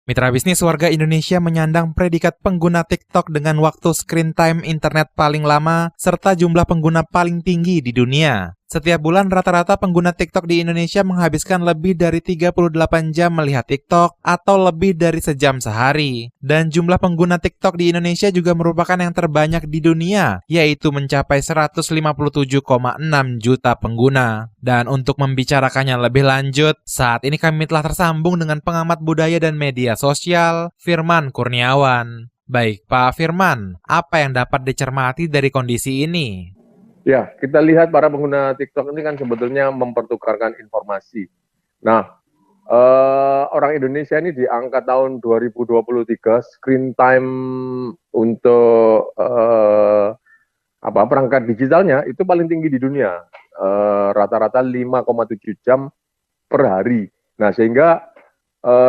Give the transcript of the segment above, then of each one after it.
Mitra bisnis warga Indonesia menyandang predikat pengguna TikTok dengan waktu screen time internet paling lama serta jumlah pengguna paling tinggi di dunia. Setiap bulan rata-rata pengguna TikTok di Indonesia menghabiskan lebih dari 38 jam melihat TikTok atau lebih dari sejam sehari. Dan jumlah pengguna TikTok di Indonesia juga merupakan yang terbanyak di dunia, yaitu mencapai 157,6 juta pengguna. Dan untuk membicarakannya lebih lanjut, saat ini kami telah tersambung dengan pengamat budaya dan media sosial, Firman Kurniawan. Baik, Pak Firman, apa yang dapat dicermati dari kondisi ini? Ya, kita lihat para pengguna TikTok ini kan sebetulnya mempertukarkan informasi. Nah, orang Indonesia ini di angka tahun 2023 screen time untuk perangkat digitalnya itu paling tinggi di dunia, rata-rata 5,7 jam per hari. Nah, sehingga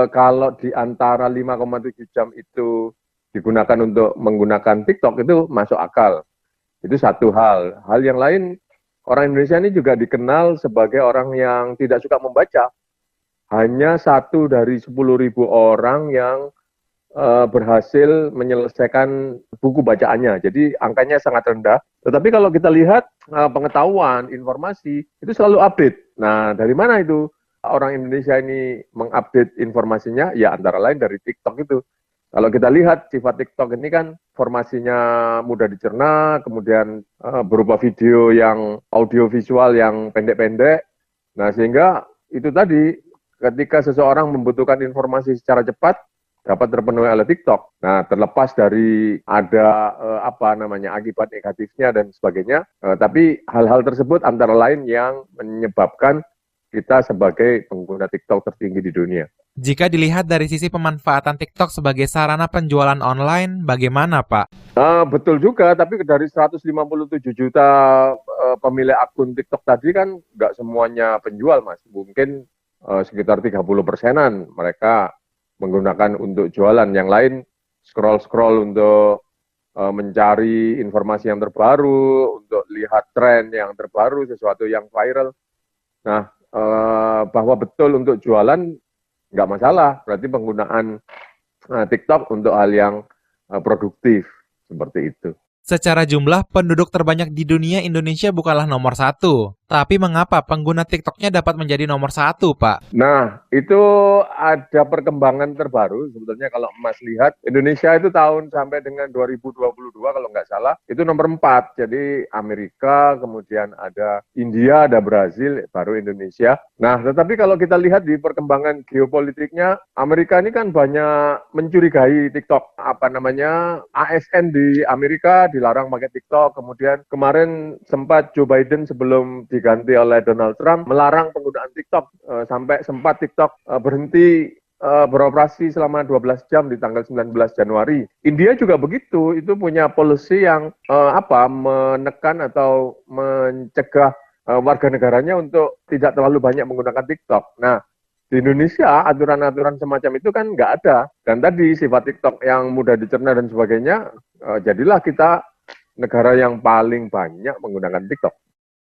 kalau di antara 5,7 jam itu digunakan untuk menggunakan TikTok itu masuk akal. Itu satu hal. Hal yang lain, orang Indonesia ini juga dikenal sebagai orang yang tidak suka membaca. Hanya 1 dari 10.000 orang yang berhasil menyelesaikan buku bacaannya. Jadi angkanya sangat rendah. Tetapi kalau kita lihat pengetahuan, informasi, itu selalu update. Nah, dari mana itu orang Indonesia ini mengupdate informasinya? Ya antara lain dari TikTok itu. Kalau kita lihat sifat TikTok ini kan informasinya mudah dicerna, kemudian berupa video yang audio visual yang pendek-pendek. Nah, sehingga itu tadi ketika seseorang membutuhkan informasi secara cepat dapat terpenuhi oleh TikTok. Nah, terlepas dari ada akibat negatifnya dan sebagainya, tapi hal-hal tersebut antara lain yang menyebabkan kita sebagai pengguna TikTok tertinggi di dunia. Jika dilihat dari sisi pemanfaatan TikTok sebagai sarana penjualan online, bagaimana, Pak? Betul juga, tapi dari 157 juta pemilik akun TikTok tadi kan nggak semuanya penjual, Mas. Mungkin sekitar 30%-an mereka menggunakan untuk jualan. Yang lain scroll-scroll untuk mencari informasi yang terbaru, untuk lihat tren yang terbaru, sesuatu yang viral. Nah, bahwa betul untuk jualan nggak masalah, berarti penggunaan TikTok untuk hal yang produktif, seperti itu. Secara jumlah penduduk terbanyak di dunia, Indonesia bukanlah nomor 1. Tapi mengapa pengguna TikToknya dapat menjadi nomor 1, Pak? Nah, itu ada perkembangan terbaru. Sebetulnya kalau Mas lihat, Indonesia itu tahun sampai dengan 2022 kalau nggak salah, itu nomor 4. Jadi Amerika, kemudian ada India, ada Brazil, baru Indonesia. Nah, tetapi kalau kita lihat di perkembangan geopolitiknya, Amerika ini kan banyak mencurigai TikTok. ASN di Amerika dilarang pakai TikTok. Kemudian kemarin sempat Joe Biden sebelum diganti oleh Donald Trump melarang penggunaan TikTok, sampai sempat TikTok berhenti beroperasi selama 12 jam di tanggal 19 Januari. India juga begitu, itu punya policy yang menekan atau mencegah warga negaranya untuk tidak terlalu banyak menggunakan TikTok. Nah, di Indonesia aturan-aturan semacam itu kan nggak ada. Dan tadi sifat TikTok yang mudah dicerna dan sebagainya, jadilah kita negara yang paling banyak menggunakan TikTok.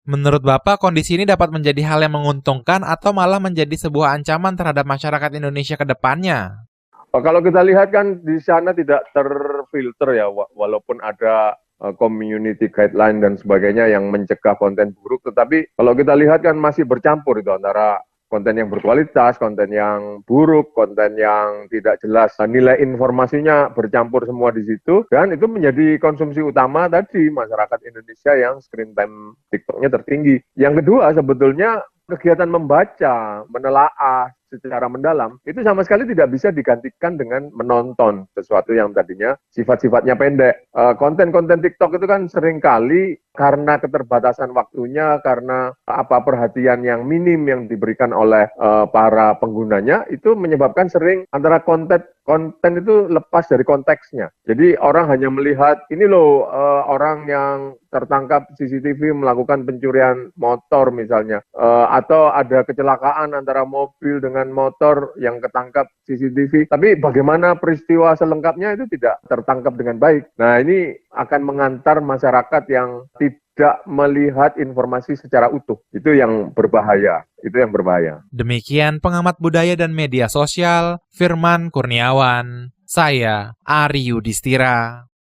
Menurut Bapak, kondisi ini dapat menjadi hal yang menguntungkan atau malah menjadi sebuah ancaman terhadap masyarakat Indonesia ke depannya? Kalau kita lihat kan di sana tidak terfilter ya, walaupun ada community guideline dan sebagainya yang mencegah konten buruk, tetapi kalau kita lihat kan masih bercampur itu antara konten yang berkualitas, konten yang buruk, konten yang tidak jelas. Nilai informasinya bercampur semua di situ, dan itu menjadi konsumsi utama tadi masyarakat Indonesia yang screen time TikToknya tertinggi. Yang kedua, sebetulnya kegiatan membaca, menelaah secara mendalam, itu sama sekali tidak bisa digantikan dengan menonton sesuatu yang tadinya sifat-sifatnya pendek. Konten-konten TikTok itu kan seringkali karena keterbatasan waktunya, karena perhatian yang minim yang diberikan oleh para penggunanya, itu menyebabkan sering antara konten itu lepas dari konteksnya. Jadi orang hanya melihat, ini loh orang yang tertangkap CCTV melakukan pencurian motor misalnya, atau ada kecelakaan antara mobil dengan motor yang ketangkap CCTV, tapi bagaimana peristiwa selengkapnya itu tidak tertangkap dengan baik. Nah, ini akan mengantar masyarakat yang tidak melihat informasi secara utuh. Itu yang berbahaya. Demikian pengamat budaya dan media sosial, Firman Kurniawan. Saya, Ari Yudhistira.